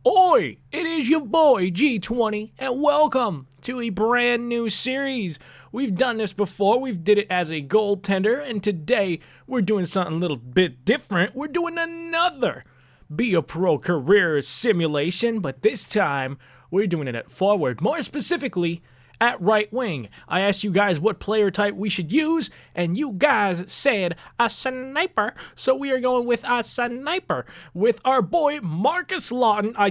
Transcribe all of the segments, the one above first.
Oi, it is your boy G20, and welcome to a brand new series. We've done this before, we've did it as a goaltender, and today we're doing something a little bit different. We're doing another Be a Pro career simulation, but this time we're doing it at forward, more specifically at right wing. I asked you guys what player type we should use, and you guys said a sniper, so we are going with a sniper with our boy Marcus Lawton. I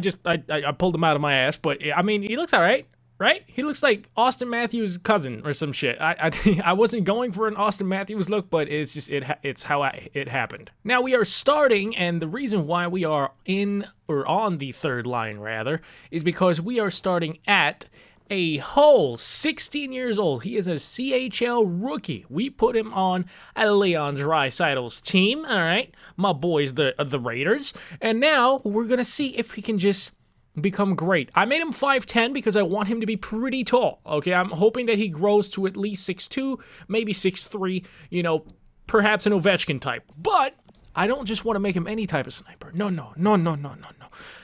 pulled him out of my ass, but I mean, he looks all right. Right? He looks like Austin Matthews' cousin or some shit. I wasn't going for an Austin Matthews look, but it's how it happened. Now we are starting, and the reason why we are on the third line rather is because we are starting at a whole 16 years old. He is a CHL rookie. We put him on Leon Draisaitl's team. All right, my boys, the Raiders, and now we're gonna see if he can just become great. I made him 5'10" because I want him to be pretty tall, okay? I'm hoping that he grows to at least 6'2", maybe 6'3", perhaps an Ovechkin type. But I don't just want to make him any type of sniper. No.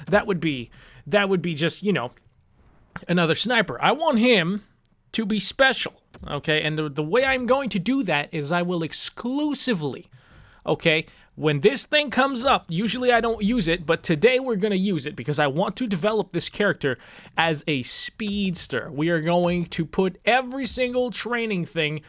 That would be just, another sniper. I want him to be special, okay? And the way I'm going to do that is I will exclusively, okay, when this thing comes up, usually I don't use it, but today we're going to use it because I want to develop this character as a speedster. We are going to put every single training thing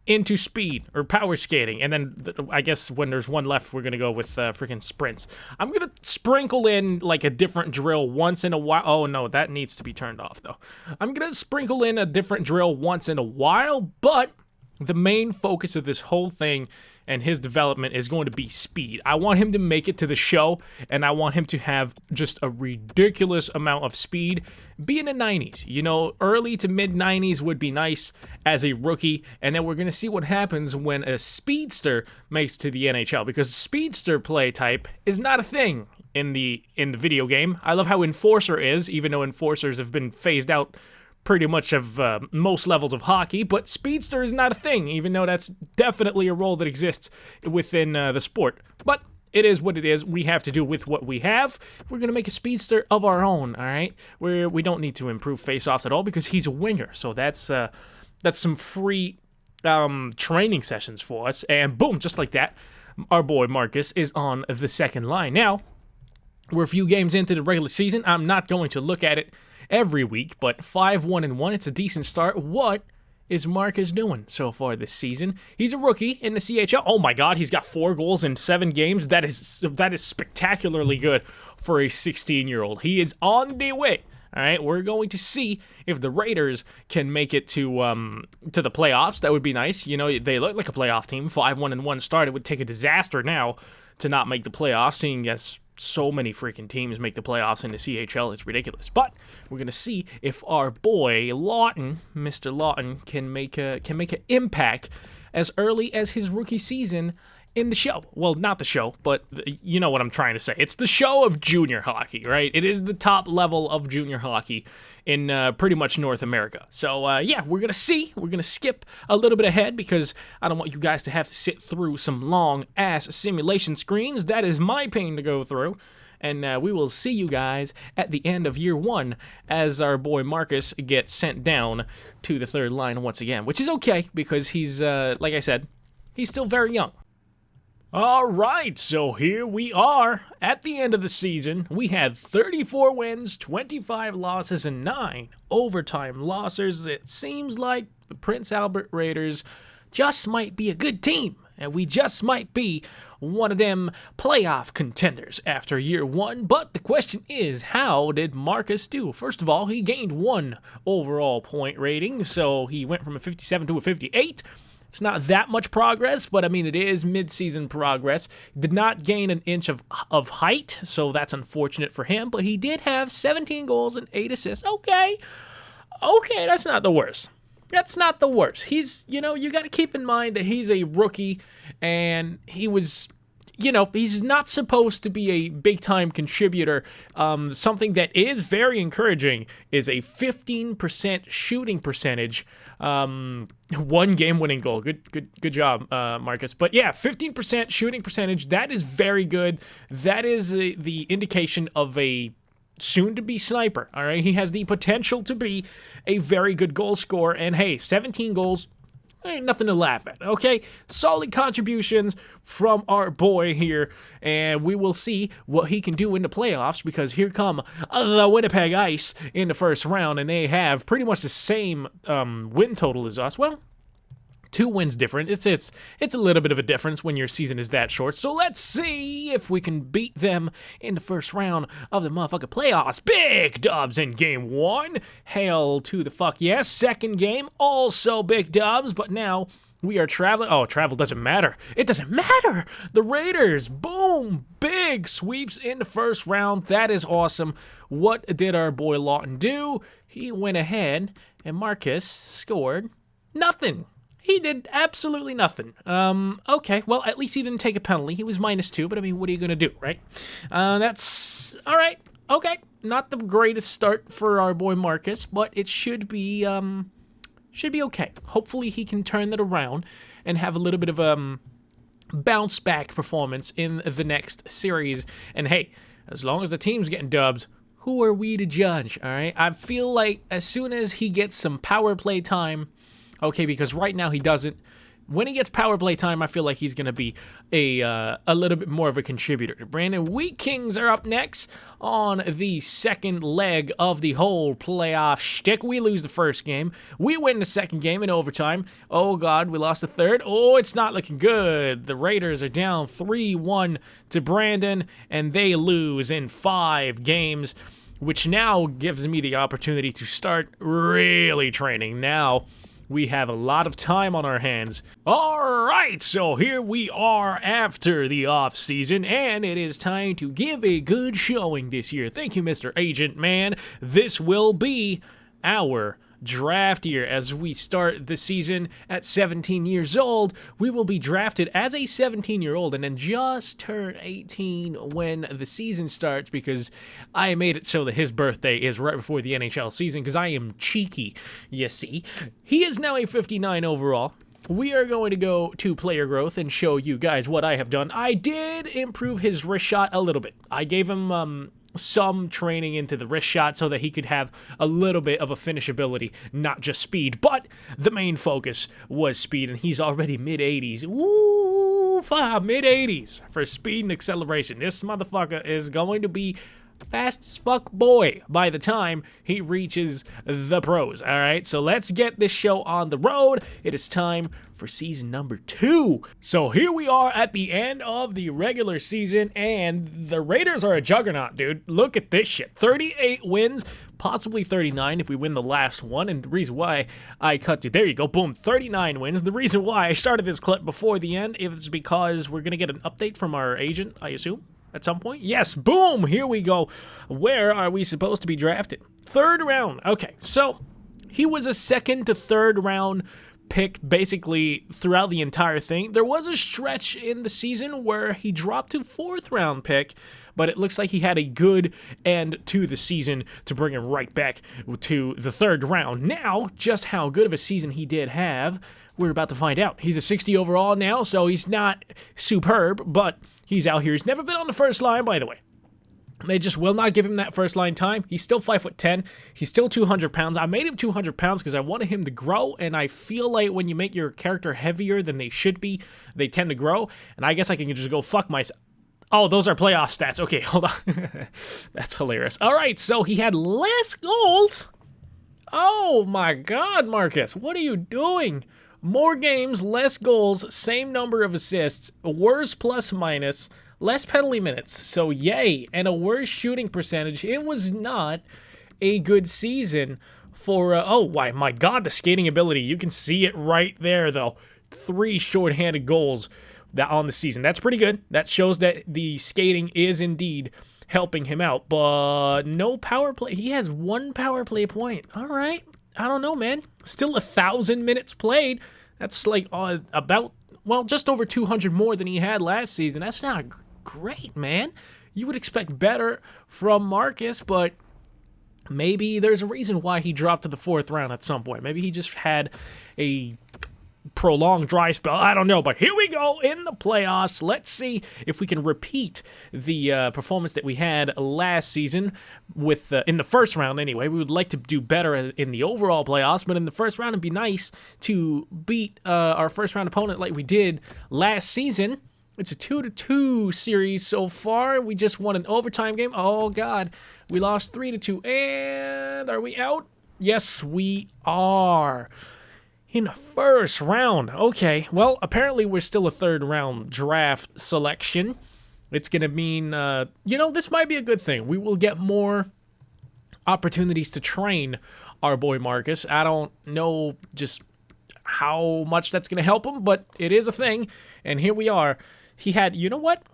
into speed or power skating, and then I guess when there's one left, we're going to go with freaking sprints. I'm going to sprinkle in like a different drill once in a while. Oh no, that needs to be turned off though. I'm going to sprinkle in a different drill once in a while, but the main focus of this whole thing and his development is going to be speed. I want him to make it to the show, and I want him to have just a ridiculous amount of speed, be in the 90s. Early to mid-90s would be nice as a rookie, and then we're going to see what happens when a speedster makes it to the NHL, because speedster play type is not a thing in the video game. I love how enforcer is, even though enforcers have been phased out pretty much of most levels of hockey, but speedster is not a thing, even though that's definitely a role that exists within the sport. But it is what it is. We have to do with what we have. We're going to make a speedster of our own, all right? We don't need to improve face-offs at all because he's a winger, so that's some free training sessions for us. And boom, just like that, our boy Marcus is on the second line. Now, we're a few games into the regular season. I'm not going to look at it every week, but 5-1-1, it's a decent start. What is Marcus doing so far this season? He's a rookie in the CHL. Oh my God, he's got 4 goals in 7 games. That is spectacularly good for a 16-year-old. He is on the way. All right, we're going to see if the Raiders can make it to the playoffs. That would be nice. They look like a playoff team. 5-1-1 start. It would take a disaster now to not make the playoffs, seeing as so many freaking teams make the playoffs in the CHL. It's ridiculous. But we're going to see if our boy Lawton, Mr. Lawton, can make an impact as early as his rookie season in the show. Well, not the show, but you know what I'm trying to say. It's the show of junior hockey, right? It is the top level of junior hockey in pretty much North America. So, yeah, we're going to see. We're going to skip a little bit ahead because I don't want you guys to have to sit through some long-ass simulation screens. That is my pain to go through. And we will see you guys at the end of year 1 as our boy Marcus gets sent down to the third line once again, which is okay because he's, like I said, he's still very young. All right, so here we are at the end of the season. We had 34 wins, 25 losses, and 9 overtime losses. It seems like the Prince Albert Raiders just might be a good team, and we just might be one of them playoff contenders after year 1. But the question is, how did Marcus do? First of all, he gained 1 overall point rating, so he went from a 57 to a 58. It's not that much progress, but I mean, it is mid-season progress. Did not gain an inch of height, so that's unfortunate for him, but he did have 17 goals and 8 assists. Okay, that's not the worst. That's not the worst. He's, you got to keep in mind that he's a rookie, and he was, he's not supposed to be a big-time contributor. Something that is very encouraging is a 15% shooting percentage. 1 game-winning goal. Good job, Marcus. But yeah, 15% shooting percentage. That is very good. That is the indication of a soon-to-be sniper, all right? He has the potential to be a very good goal scorer, and hey, 17 goals, ain't nothing to laugh at, okay? Solid contributions from our boy here, and we will see what he can do in the playoffs, because here come the Winnipeg Ice in the first round, and they have pretty much the same win total as us. Well, 2 wins different. It's a little bit of a difference when your season is that short. So let's see if we can beat them in the first round of the motherfucking playoffs. Big dubs in game 1. Hail to the fuck yes. Second game, also big dubs, but now we are traveling. Oh, travel doesn't matter. It doesn't matter. The Raiders, boom, big sweeps in the first round. That is awesome. What did our boy Lawton do? He went ahead and Marcus scored nothing. He did absolutely nothing. Okay, well, at least he didn't take a penalty. He was -2, but I mean, what are you going to do, right? That's all right. Okay, not the greatest start for our boy Marcus, but it should be okay. Hopefully he can turn that around and have a little bit of a bounce back performance in the next series. And hey, as long as the team's getting dubs, who are we to judge, all right? I feel like as soon as he gets some power play time, okay, because right now he doesn't. When he gets power play time, I feel like he's going to be a little bit more of a contributor. Brandon, Wheat Kings are up next on the second leg of the whole playoff shtick. We lose the first game. We win the second game in overtime. Oh, God, we lost the third. Oh, it's not looking good. The Raiders are down 3-1 to Brandon, and they lose in 5 games, which now gives me the opportunity to start really training. Now we have a lot of time on our hands. All right, so here we are after the off season, and it is time to give a good showing this year. Thank you, Mr. Agent Man. This will be our draft year. As we start the season at 17 years old, we will be drafted as a 17-year-old and then just turn 18 when the season starts, because I made it so that his birthday is right before the NHL season, because I am cheeky, you see. He is now a 59 overall. We are going to go to player growth and show you guys what I have done. I did improve his wrist shot a little bit. I gave him some training into the wrist shot so that he could have a little bit of a finishability, not just speed, but the main focus was speed, and he's already mid-80s. Woo, mid-80s for speed and acceleration. This motherfucker is going to be fast as fuck boy by the time he reaches the pros. All right, so let's get this show on the road. It is time for season number 2. So here we are at the end of the regular season, and the Raiders are a juggernaut, dude. Look at this shit. 38 wins, possibly 39 if we win the last one. And the reason why I cut to, there you go, boom, 39 wins. The reason why I started this clip before the end is because we're going to get an update from our agent, I assume, at some point. Yes, boom, here we go. Where are we supposed to be drafted? 3rd round. Okay, so he was a 2nd to 3rd round pick basically throughout the entire thing. There was a stretch in the season where he dropped to 4th round pick, but it looks like he had a good end to the season to bring him right back to the 3rd round. Now, just how good of a season he did have, we're about to find out. He's a 60 overall now, so he's not superb, but he's out here. He's never been on the first line, by the way. They just will not give him that first line time. He's still 5'10". He's still 200 pounds. I made him 200 pounds because I wanted him to grow, and I feel like when you make your character heavier than they should be, they tend to grow, and I guess I can just go fuck myself. Oh, those are playoff stats. Okay, hold on. That's hilarious. All right, so he had less goals. Oh, my God, Marcus. What are you doing? More games, less goals, same number of assists, worse plus minus, less penalty minutes. So yay, and a worse shooting percentage. It was not a good season for, oh my God, the skating ability. You can see it right there, though. 3 shorthanded goals on the season. That's pretty good. That shows that the skating is indeed helping him out, but no power play. He has 1 power play point. All right. I don't know, man. Still 1,000 minutes played. That's like about, well, just over 200 more than he had last season. That's not great, man. You would expect better from Marcus, but maybe there's a reason why he dropped to the 4th round at some point. Maybe he just had a prolonged dry spell. I don't know, but here we go in the playoffs. Let's see if we can repeat the performance that we had last season with in the first round anyway. We would like to do better in the overall playoffs, but in the first round it'd be nice to beat our first round opponent like we did last season. It's a 2-2 series so far. We just won an overtime game. Oh, God. We lost 3-2. And are we out? Yes, we are. In the first round. Okay, well, apparently we're still a third-round draft selection. It's going to mean, this might be a good thing. We will get more opportunities to train our boy Marcus. I don't know just how much that's going to help him, but it is a thing. And here we are. He had,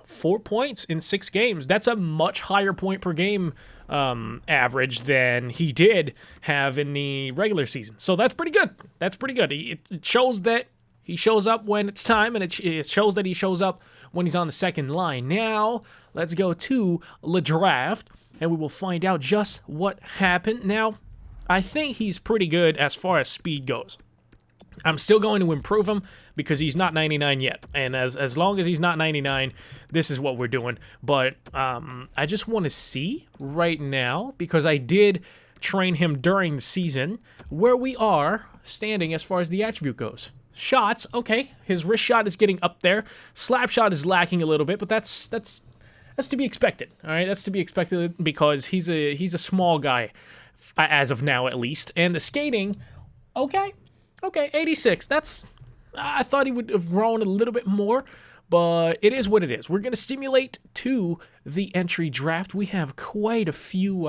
4 points in 6 games. That's a much higher point per game average than he did have in the regular season. So that's pretty good. That's pretty good. It shows that he shows up when it's time, and it shows that he shows up when he's on the second line. Now, let's go to the draft, and we will find out just what happened. Now, I think he's pretty good as far as speed goes. I'm still going to improve him because he's not 99 yet. And as long as he's not 99, this is what we're doing. But I just want to see right now, because I did train him during the season, where we are standing as far as the attribute goes. Shots, okay. His wrist shot is getting up there. Slap shot is lacking a little bit, but that's to be expected. All right, that's to be expected because he's a small guy, as of now at least. And the skating, okay, 86. I thought he would have grown a little bit more, but it is what it is. We're going to simulate to the entry draft. We have quite a few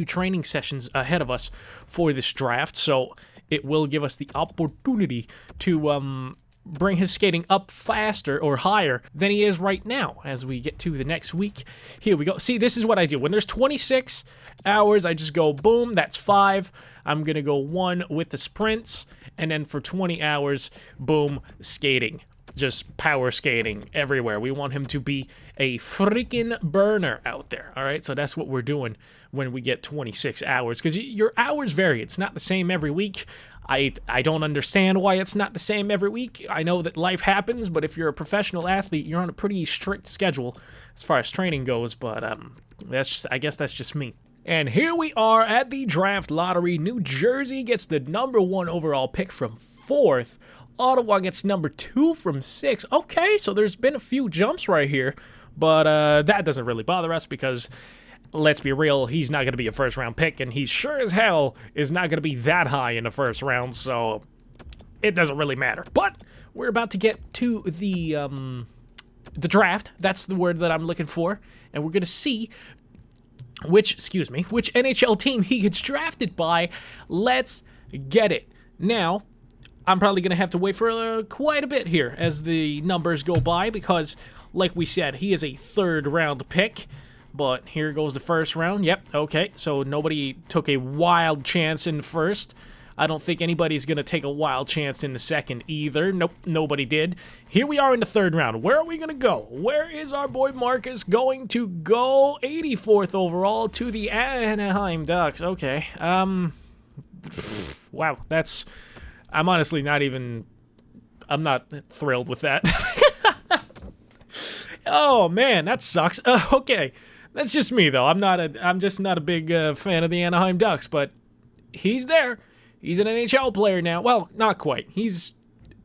training sessions ahead of us for this draft, so it will give us the opportunity to bring his skating up faster or higher than he is right now as we get to the next week. Here we go. See, this is what I do. When there's 26 hours, I just go, boom, that's 5. I'm going to go 1 with the sprints, and then for 20 hours, boom, skating. Just power skating everywhere. We want him to be a freaking burner out there, all right? So that's what we're doing when we get 26 hours, because your hours vary. It's not the same every week. I don't understand why it's not the same every week. I know that life happens, but if you're a professional athlete, you're on a pretty strict schedule as far as training goes, but I guess that's just me. And here we are at the draft lottery. New Jersey gets the number 1 overall pick from 4th. Ottawa gets number 2 from 6. Okay, so there's been a few jumps right here, but that doesn't really bother us because, let's be real, he's not going to be a first-round pick, and he sure as hell is not going to be that high in the first round, so it doesn't really matter. But we're about to get to the draft. That's the word that I'm looking for, and we're going to see which NHL team he gets drafted by. Let's get it. Now, I'm probably going to have to wait for quite a bit here as the numbers go by because, like we said, he is a third-round pick. But here goes the first round. Yep, okay, so nobody took a wild chance in the first. I don't think anybody's going to take a wild chance in the second either. Nope, nobody did. Here we are in the third round. Where are we going to go? Where is our boy Marcus going to go? 84th overall to the Anaheim Ducks. Okay. Wow, that's... I'm honestly I'm not thrilled with that. Oh, man, that sucks. Okay, that's just me, though. I'm just not a big fan of the Anaheim Ducks, but he's there. He's an NHL player now. Well, not quite. He's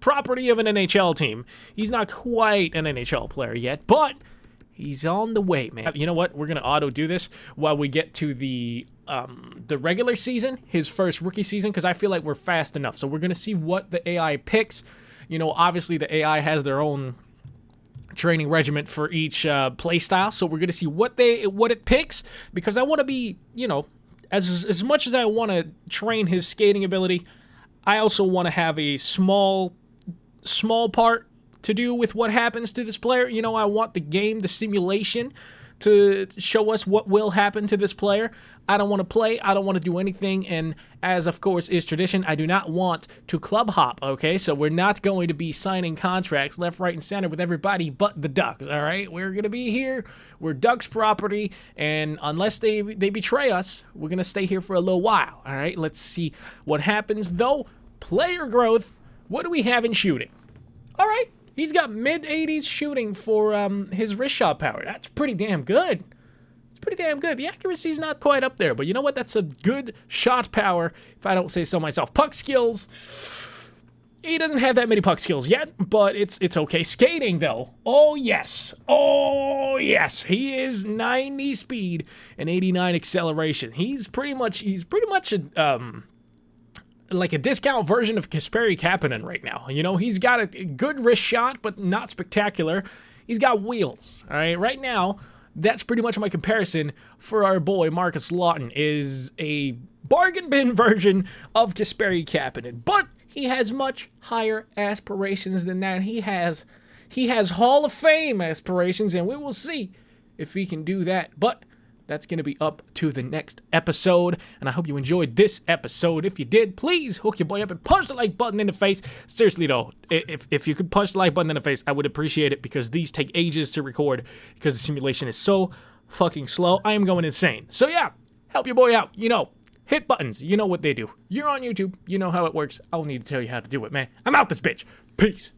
property of an NHL team. He's not quite an NHL player yet, but he's on the way, man. You know what? We're going to auto-do this while we get to the regular season, his first rookie season, because I feel like we're fast enough. So we're going to see what the AI picks. Obviously the AI has their own training regiment for each play style, so we're going to see what it picks, because I want to be, as much as I want to train his skating ability, I also want to have a small part to do with what happens to this player. I want the game, the simulation, to show us what will happen to this player. I don't want to play. I don't want to do anything. And as, of course, is tradition, I do not want to club hop, okay? So we're not going to be signing contracts left, right, and center with everybody but the Ducks, all right? We're going to be here. We're Ducks property. And unless they betray us, we're going to stay here for a little while, all right? Let's see what happens, though. Player growth. What do we have in shooting? All right, he's got mid-80s shooting for his wrist shot power. That's pretty damn good. It's pretty damn good. The accuracy's not quite up there, but you know what? That's a good shot power, if I don't say so myself. Puck skills. He doesn't have that many puck skills yet, but it's okay. Skating, though. Oh, yes. Oh, yes. He is 90 speed and 89 acceleration. He's pretty much a like a discount version of Kasperi Kapanen right now. You know, he's got a good wrist shot, but not spectacular. He's got wheels. All right, right now, that's pretty much my comparison for our boy Marcus Lawton. Is a bargain bin version of Kasperi Kapanen, but he has much higher aspirations than that. He has Hall of Fame aspirations, and we will see if he can do that. But that's going to be up to the next episode, and I hope you enjoyed this episode. If you did, please hook your boy up and punch the like button in the face. Seriously, though, if you could punch the like button in the face, I would appreciate it, because these take ages to record because the simulation is so fucking slow. I am going insane. So yeah, help your boy out. You know, hit buttons. You know what they do. You're on YouTube. You know how it works. I don't need to tell you how to do it, man. I'm out this bitch. Peace.